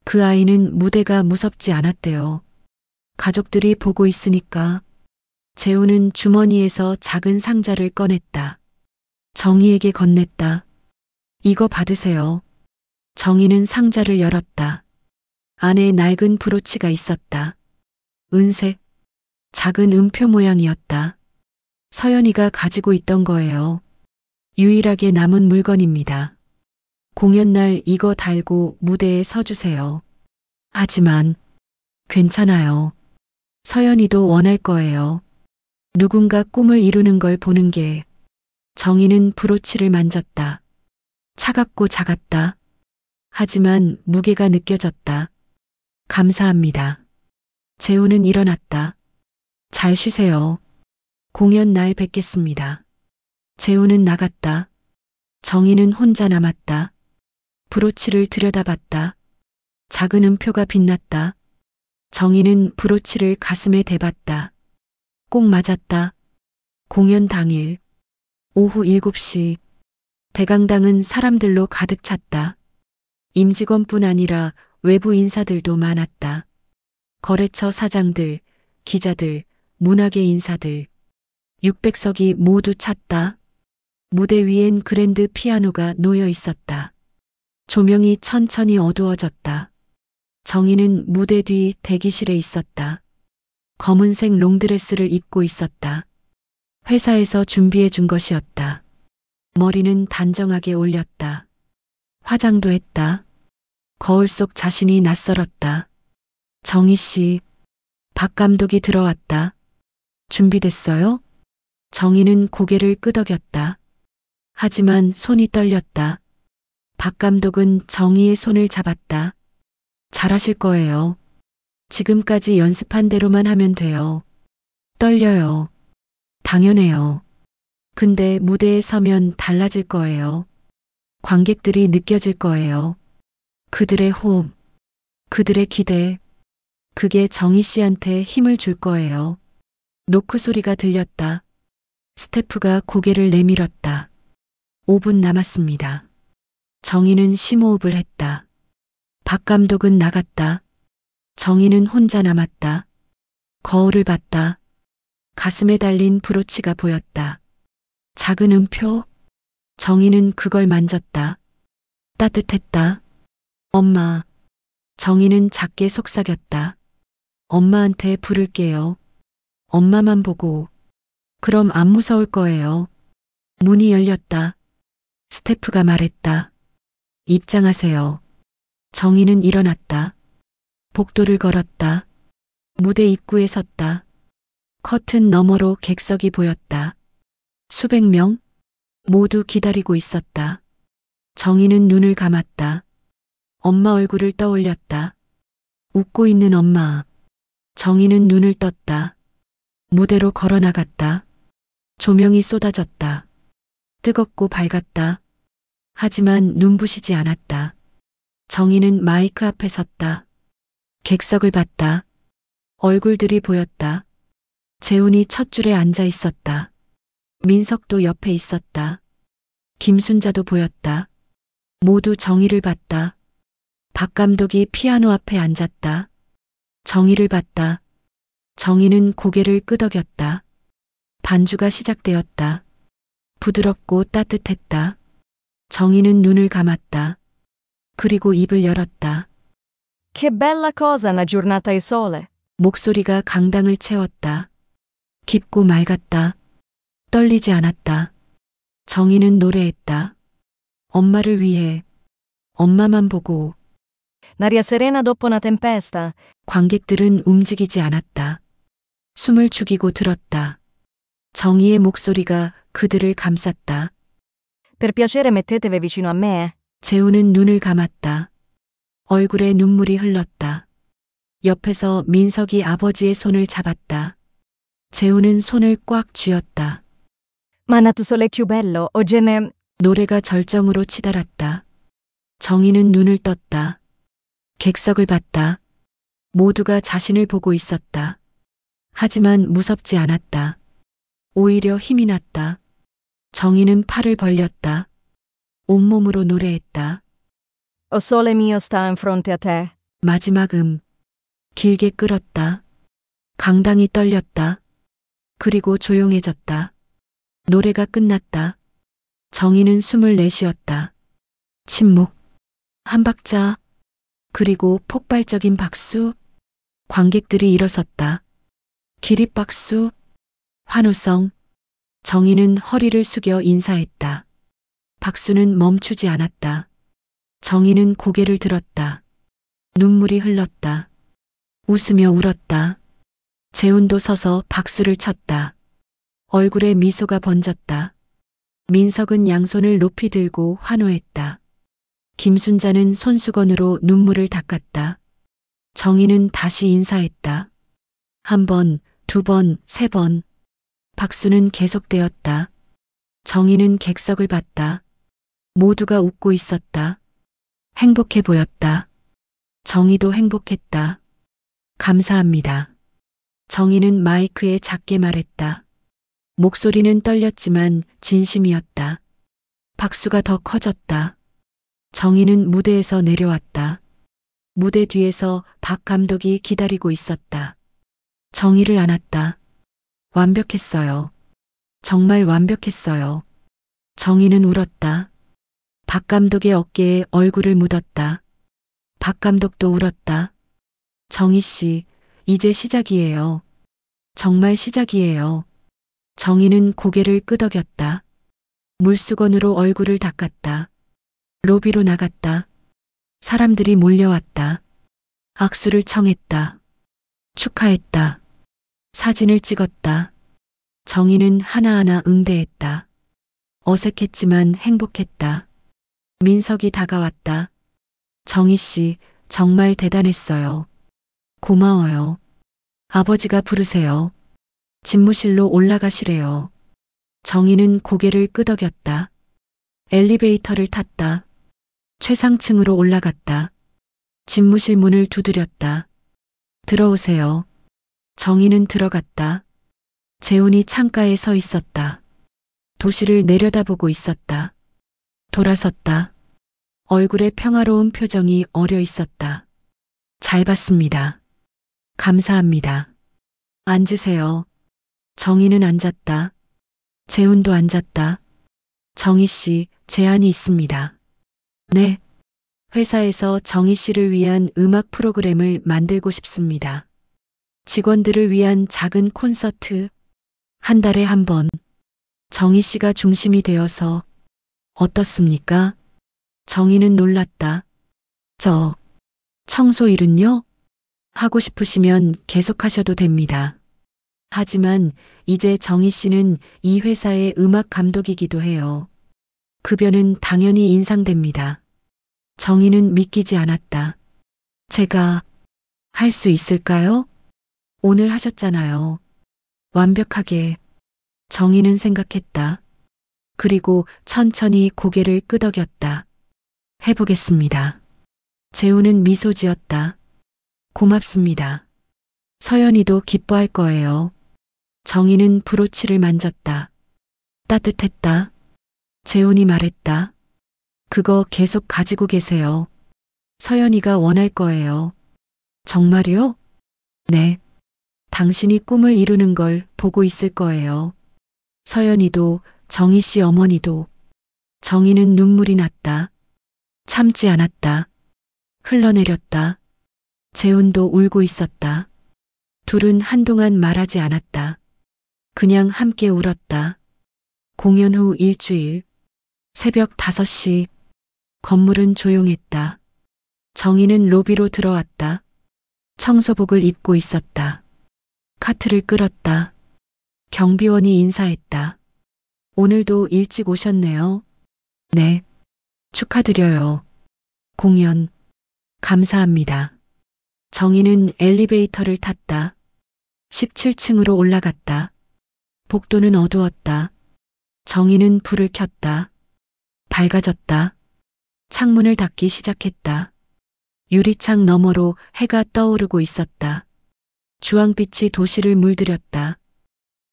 그 아이는 무대가 무섭지 않았대요. 가족들이 보고 있으니까. 재훈은 주머니에서 작은 상자를 꺼냈다. 정희에게 건넸다. 이거 받으세요. 정희는 상자를 열었다. 안에 낡은 브로치가 있었다. 은색, 작은 음표 모양이었다. 서연이가 가지고 있던 거예요. 유일하게 남은 물건입니다. 공연 날 이거 달고 무대에 서주세요. 하지만 괜찮아요. 서연이도 원할 거예요. 누군가 꿈을 이루는 걸 보는 게. 정희는 브로치를 만졌다. 차갑고 작았다. 하지만 무게가 느껴졌다. 감사합니다. 재우는 일어났다. 잘 쉬세요. 공연 날 뵙겠습니다. 재우는 나갔다. 정희는 혼자 남았다. 브로치를 들여다봤다. 작은 음표가 빛났다. 정희는 브로치를 가슴에 대봤다. 꼭 맞았다. 공연 당일 오후 7시 대강당은 사람들로 가득 찼다. 임직원뿐 아니라 외부 인사들도 많았다. 거래처 사장들, 기자들, 문화계 인사들. 600석이 모두 찼다. 무대 위엔 그랜드 피아노가 놓여 있었다. 조명이 천천히 어두워졌다. 정희는 무대 뒤 대기실에 있었다. 검은색 롱드레스를 입고 있었다. 회사에서 준비해 준 것이었다. 머리는 단정하게 올렸다. 화장도 했다. 거울 속 자신이 낯설었다. 정희 씨, 박 감독이 들어왔다. 준비됐어요? 정희는 고개를 끄덕였다. 하지만 손이 떨렸다. 박 감독은 정희의 손을 잡았다. 잘하실 거예요. 지금까지 연습한 대로만 하면 돼요. 떨려요. 당연해요. 근데 무대에 서면 달라질 거예요. 관객들이 느껴질 거예요. 그들의 호흡, 그들의 기대. 그게 정희 씨한테 힘을 줄 거예요. 노크 소리가 들렸다. 스태프가 고개를 내밀었다. 5분 남았습니다. 정희는 심호흡을 했다. 박 감독은 나갔다. 정희는 혼자 남았다. 거울을 봤다. 가슴에 달린 브로치가 보였다. 작은 음표? 정희는 그걸 만졌다. 따뜻했다. 엄마. 정희는 작게 속삭였다. 엄마한테 부를게요. 엄마만 보고. 그럼 안 무서울 거예요. 문이 열렸다. 스태프가 말했다. 입장하세요. 정희는 일어났다. 복도를 걸었다. 무대 입구에 섰다. 커튼 너머로 객석이 보였다. 수백 명? 모두 기다리고 있었다. 정희는 눈을 감았다. 엄마 얼굴을 떠올렸다. 웃고 있는 엄마. 정희는 눈을 떴다. 무대로 걸어 나갔다. 조명이 쏟아졌다. 뜨겁고 밝았다. 하지만 눈부시지 않았다. 정희는 마이크 앞에 섰다. 객석을 봤다. 얼굴들이 보였다. 재훈이 첫 줄에 앉아 있었다. 민석도 옆에 있었다. 김순자도 보였다. 모두 정희를 봤다. 박 감독이 피아노 앞에 앉았다. 정희를 봤다. 정희는 고개를 끄덕였다. 반주가 시작되었다. 부드럽고 따뜻했다. 정희는 눈을 감았다. 그리고 입을 열었다. Che bella cosa una giornata di sole. 목소리가 강당을 채웠다. 깊고 맑았다. 떨리지 않았다. 정희는 노래했다. 엄마를 위해. 엄마만 보고. Un'aria serena dopo una tempesta. 관객들은 움직이지 않았다. 숨을 죽이고 들었다. 정희의 목소리가 그들을 감쌌다. Per piacere mettetevi vicino a me. 재훈은 눈을 감았다. 얼굴에 눈물이 흘렀다. 옆에서 민석이 아버지의 손을 잡았다. 재훈은 손을 꽉 쥐었다. Ma nato sole più bello, o gene... 노래가 절정으로 치달았다. 정희는 눈을 떴다. 객석을 봤다. 모두가 자신을 보고 있었다. 하지만 무섭지 않았다. 오히려 힘이 났다. 정희는 팔을 벌렸다. 온몸으로 노래했다. O sole mio sta in fronte a te. 마지막 길게 끌었다. 강당이 떨렸다. 그리고 조용해졌다. 노래가 끝났다. 정희는 숨을 내쉬었다. 침묵. 한 박자. 그리고 폭발적인 박수. 관객들이 일어섰다. 기립박수. 환호성. 정희는 허리를 숙여 인사했다. 박수는 멈추지 않았다. 정희는 고개를 들었다. 눈물이 흘렀다. 웃으며 울었다. 재훈도 서서 박수를 쳤다. 얼굴에 미소가 번졌다. 민석은 양손을 높이 들고 환호했다. 김순자는 손수건으로 눈물을 닦았다. 정희는 다시 인사했다. 한 번, 두 번, 세 번. 박수는 계속되었다. 정희는 객석을 봤다. 모두가 웃고 있었다. 행복해 보였다. 정희도 행복했다. 감사합니다. 정희는 마이크에 작게 말했다. 목소리는 떨렸지만 진심이었다. 박수가 더 커졌다. 정희는 무대에서 내려왔다. 무대 뒤에서 박 감독이 기다리고 있었다. 정희를 안았다. 완벽했어요. 정말 완벽했어요. 정희는 울었다. 박 감독의 어깨에 얼굴을 묻었다. 박 감독도 울었다. 정희 씨, 이제 시작이에요. 정말 시작이에요. 정희는 고개를 끄덕였다. 물수건으로 얼굴을 닦았다. 로비로 나갔다. 사람들이 몰려왔다. 악수를 청했다. 축하했다. 사진을 찍었다. 정희는 하나하나 응대했다. 어색했지만 행복했다. 민석이 다가왔다. 정희 씨, 정말 대단했어요. 고마워요. 아버지가 부르세요. 집무실로 올라가시래요. 정희는 고개를 끄덕였다. 엘리베이터를 탔다. 최상층으로 올라갔다. 집무실 문을 두드렸다. 들어오세요. 정희는 들어갔다. 재훈이 창가에 서 있었다. 도시를 내려다보고 있었다. 돌아섰다. 얼굴에 평화로운 표정이 어려 있었다. 잘 봤습니다. 감사합니다. 앉으세요. 정희는 앉았다. 재훈도 앉았다. 정희 씨, 제안이 있습니다. 네. 회사에서 정희 씨를 위한 음악 프로그램을 만들고 싶습니다. 직원들을 위한 작은 콘서트. 한 달에 한 번. 정희 씨가 중심이 되어서. 어떻습니까? 정희는 놀랐다. 저, 청소 일은요? 하고 싶으시면 계속하셔도 됩니다. 하지만 이제 정희 씨는 이 회사의 음악 감독이기도 해요. 급여는 당연히 인상됩니다. 정희는 믿기지 않았다. 제가 할 수 있을까요? 오늘 하셨잖아요. 완벽하게. 정희는 생각했다. 그리고 천천히 고개를 끄덕였다. 해보겠습니다. 재훈은 미소 지었다. 고맙습니다. 서연이도 기뻐할 거예요. 정희는 브로치를 만졌다. 따뜻했다. 재훈이 말했다. 그거 계속 가지고 계세요. 서연이가 원할 거예요. 정말요? 네. 당신이 꿈을 이루는 걸 보고 있을 거예요. 서연이도, 정희 씨 어머니도. 정희는 눈물이 났다. 참지 않았다. 흘러내렸다. 재훈도 울고 있었다. 둘은 한동안 말하지 않았다. 그냥 함께 울었다. 공연 후 일주일. 새벽 5시. 건물은 조용했다. 정희는 로비로 들어왔다. 청소복을 입고 있었다. 카트를 끌었다. 경비원이 인사했다. 오늘도 일찍 오셨네요. 네. 축하드려요. 공연. 감사합니다. 정희는 엘리베이터를 탔다. 17층으로 올라갔다. 복도는 어두웠다. 정희는 불을 켰다. 밝아졌다. 창문을 닫기 시작했다. 유리창 너머로 해가 떠오르고 있었다. 주황빛이 도시를 물들였다.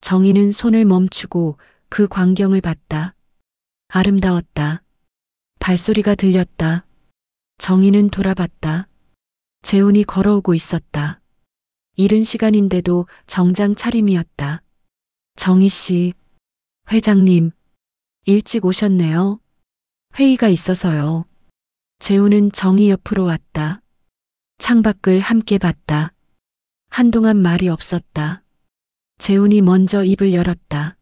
정희는 손을 멈추고 그 광경을 봤다. 아름다웠다. 발소리가 들렸다. 정희는 돌아봤다. 재훈이 걸어오고 있었다. 이른 시간인데도 정장 차림이었다. 정희 씨, 회장님, 일찍 오셨네요. 회의가 있어서요. 재훈은 정희 옆으로 왔다. 창밖을 함께 봤다. 한동안 말이 없었다. 재훈이 먼저 입을 열었다.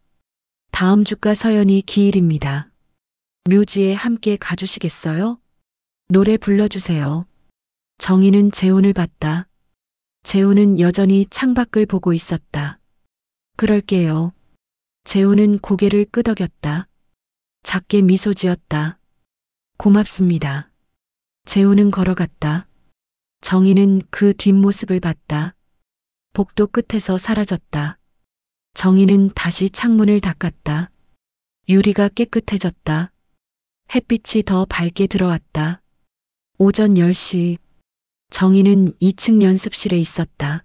다음 주가 서연이 기일입니다. 묘지에 함께 가주시겠어요? 노래 불러주세요. 정희는 재훈을 봤다. 재훈은 여전히 창밖을 보고 있었다. 그럴게요. 재훈은 고개를 끄덕였다. 작게 미소 지었다. 고맙습니다. 재훈은 걸어갔다. 정희는 그 뒷모습을 봤다. 복도 끝에서 사라졌다. 정희는 다시 창문을 닦았다. 유리가 깨끗해졌다. 햇빛이 더 밝게 들어왔다. 오전 10시. 정희는 2층 연습실에 있었다.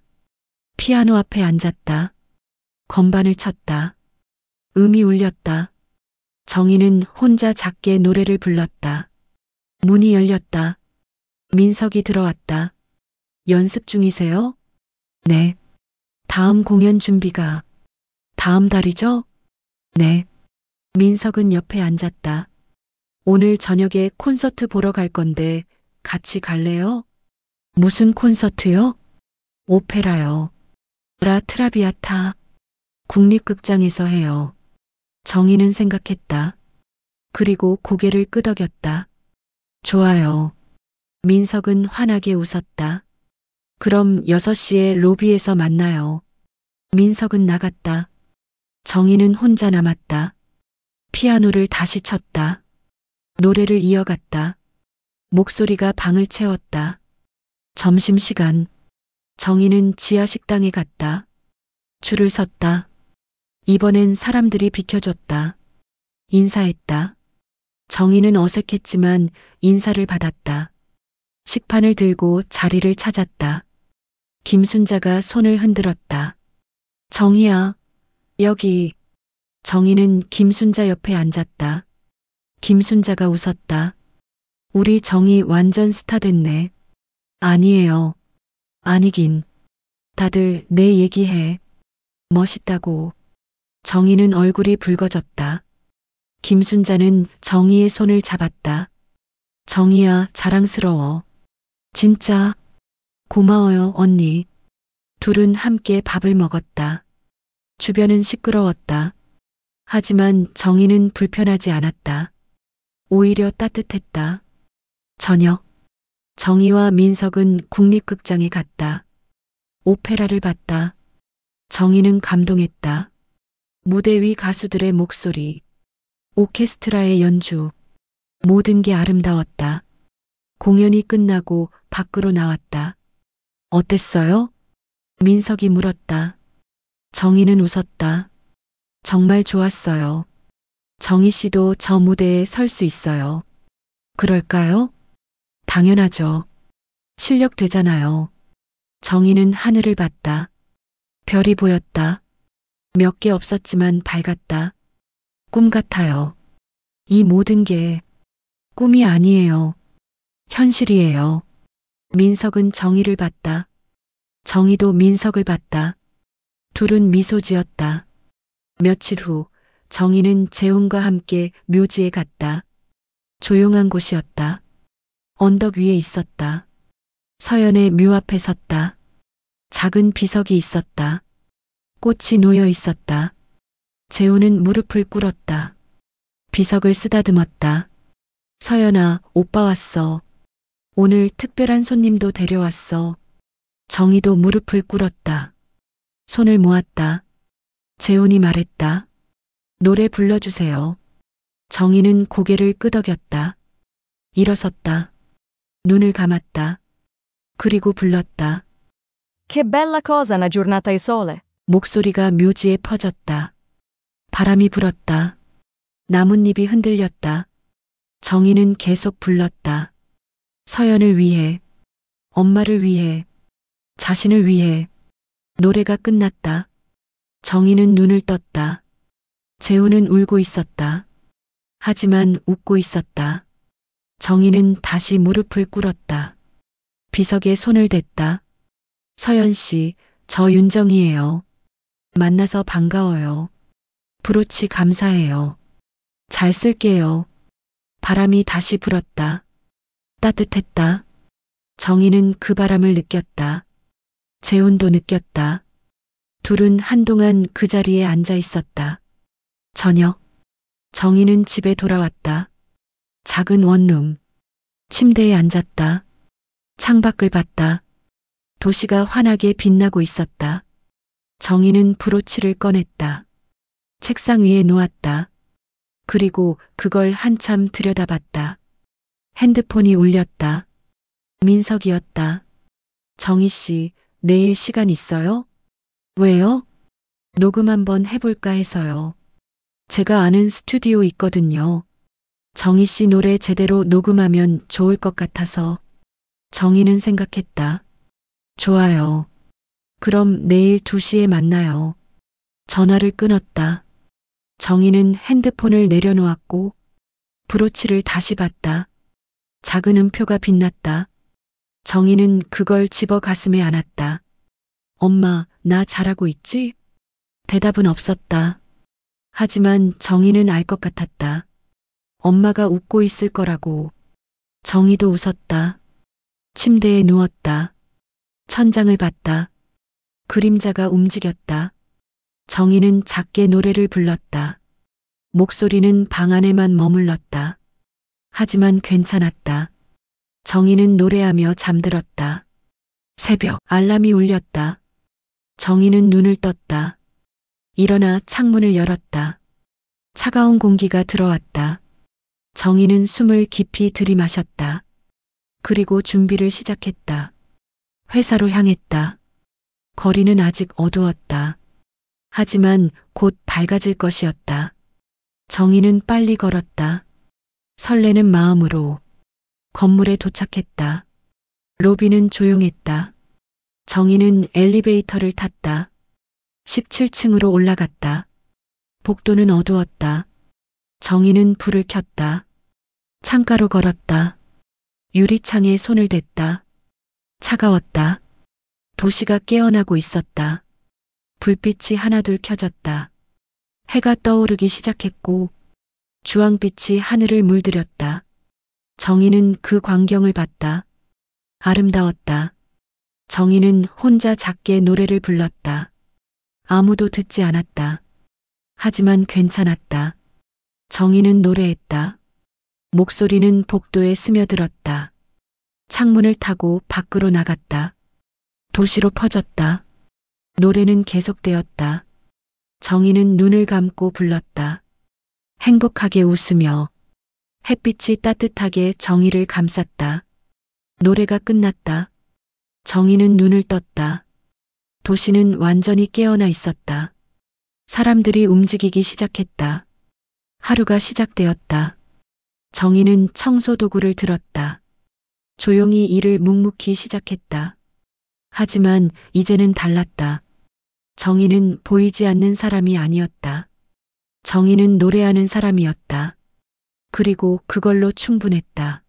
피아노 앞에 앉았다. 건반을 쳤다. 음이 울렸다. 정희는 혼자 작게 노래를 불렀다. 문이 열렸다. 민석이 들어왔다. 연습 중이세요? 네. 다음 공연 준비가 다음 달이죠? 네. 민석은 옆에 앉았다. 오늘 저녁에 콘서트 보러 갈 건데 같이 갈래요? 무슨 콘서트요? 오페라요. 라 트라비아타. 국립극장에서 해요. 정희는 생각했다. 그리고 고개를 끄덕였다. 좋아요. 민석은 환하게 웃었다. 그럼 6시에 로비에서 만나요. 민석은 나갔다. 정희는 혼자 남았다. 피아노를 다시 쳤다. 노래를 이어갔다. 목소리가 방을 채웠다. 점심시간. 정희는 지하 식당에 갔다. 줄을 섰다. 이번엔 사람들이 비켜줬다. 인사했다. 정희는 어색했지만 인사를 받았다. 식판을 들고 자리를 찾았다. 김순자가 손을 흔들었다. 정희야, 여기. 정희는 김순자 옆에 앉았다. 김순자가 웃었다. 우리 정희 완전 스타 됐네. 아니에요. 아니긴. 다들 내 얘기해. 멋있다고. 정희는 얼굴이 붉어졌다. 김순자는 정희의 손을 잡았다. 정희야, 자랑스러워. 진짜. 고마워요, 언니. 둘은 함께 밥을 먹었다. 주변은 시끄러웠다. 하지만 정희는 불편하지 않았다. 오히려 따뜻했다. 저녁. 정희와 민석은 국립극장에 갔다. 오페라를 봤다. 정희는 감동했다. 무대 위 가수들의 목소리, 오케스트라의 연주, 모든 게 아름다웠다. 공연이 끝나고 밖으로 나왔다. 어땠어요? 민석이 물었다. 정희는 웃었다. 정말 좋았어요. 정희 씨도 저 무대에 설 수 있어요. 그럴까요? 당연하죠. 실력 되잖아요. 정희는 하늘을 봤다. 별이 보였다. 몇 개 없었지만 밝았다. 꿈 같아요. 이 모든 게 꿈이 아니에요. 현실이에요. 민석은 정희를 봤다. 정희도 민석을 봤다. 둘은 미소 지었다. 며칠 후 정희는 재훈과 함께 묘지에 갔다. 조용한 곳이었다. 언덕 위에 있었다. 서연의 묘 앞에 섰다. 작은 비석이 있었다. 꽃이 놓여 있었다. 재훈은 무릎을 꿇었다. 비석을 쓰다듬었다. 서연아, 오빠 왔어. 오늘 특별한 손님도 데려왔어. 정희도 무릎을 꿇었다. 손을 모았다. 재훈이 말했다. 노래 불러주세요. 정희는 고개를 끄덕였다. 일어섰다. 눈을 감았다. 그리고 불렀다. Che bella cosa una giornata di sole. 목소리가 묘지에 퍼졌다. 바람이 불었다. 나뭇잎이 흔들렸다. 정희는 계속 불렀다. 서연을 위해, 엄마를 위해, 자신을 위해. 노래가 끝났다. 정희는 눈을 떴다. 재훈은 울고 있었다. 하지만 웃고 있었다. 정희는 다시 무릎을 꿇었다. 비석에 손을 댔다. 서연 씨, 저 윤정이에요. 만나서 반가워요. 브로치 감사해요. 잘 쓸게요. 바람이 다시 불었다. 따뜻했다. 정희는 그 바람을 느꼈다. 재훈도 느꼈다. 둘은 한동안 그 자리에 앉아 있었다. 저녁. 정희는 집에 돌아왔다. 작은 원룸. 침대에 앉았다. 창밖을 봤다. 도시가 환하게 빛나고 있었다. 정희는 브로치를 꺼냈다. 책상 위에 놓았다. 그리고 그걸 한참 들여다봤다. 핸드폰이 울렸다. 민석이었다. 정희 씨, 내일 시간 있어요? 왜요? 녹음 한번 해볼까 해서요. 제가 아는 스튜디오 있거든요. 정희 씨 노래 제대로 녹음하면 좋을 것 같아서. 정희는 생각했다. 좋아요. 그럼 내일 2시에 만나요. 전화를 끊었다. 정희는 핸드폰을 내려놓았고 브로치를 다시 봤다. 작은 음표가 빛났다. 정희는 그걸 집어 가슴에 안았다. 엄마, 나 잘하고 있지? 대답은 없었다. 하지만 정희는 알 것 같았다. 엄마가 웃고 있을 거라고. 정희도 웃었다. 침대에 누웠다. 천장을 봤다. 그림자가 움직였다. 정희는 작게 노래를 불렀다. 목소리는 방 안에만 머물렀다. 하지만 괜찮았다. 정희는 노래하며 잠들었다. 새벽 알람이 울렸다. 정희는 눈을 떴다. 일어나 창문을 열었다. 차가운 공기가 들어왔다. 정희는 숨을 깊이 들이마셨다. 그리고 준비를 시작했다. 회사로 향했다. 거리는 아직 어두웠다. 하지만 곧 밝아질 것이었다. 정희는 빨리 걸었다. 설레는 마음으로 건물에 도착했다. 로비는 조용했다. 정희는 엘리베이터를 탔다. 17층으로 올라갔다. 복도는 어두웠다. 정희는 불을 켰다. 창가로 걸었다. 유리창에 손을 댔다. 차가웠다. 도시가 깨어나고 있었다. 불빛이 하나둘 켜졌다. 해가 떠오르기 시작했고 주황빛이 하늘을 물들였다. 정희는 그 광경을 봤다. 아름다웠다. 정희는 혼자 작게 노래를 불렀다. 아무도 듣지 않았다. 하지만 괜찮았다. 정희는 노래했다. 목소리는 복도에 스며들었다. 창문을 타고 밖으로 나갔다. 도시로 퍼졌다. 노래는 계속되었다. 정희는 눈을 감고 불렀다. 행복하게 웃으며 햇빛이 따뜻하게 정희를 감쌌다. 노래가 끝났다. 정희는 눈을 떴다. 도시는 완전히 깨어나 있었다. 사람들이 움직이기 시작했다. 하루가 시작되었다. 정희는 청소 도구를 들었다. 조용히 일을 묵묵히 시작했다. 하지만 이제는 달랐다. 정희는 보이지 않는 사람이 아니었다. 정희는 노래하는 사람이었다. 그리고 그걸로 충분했다.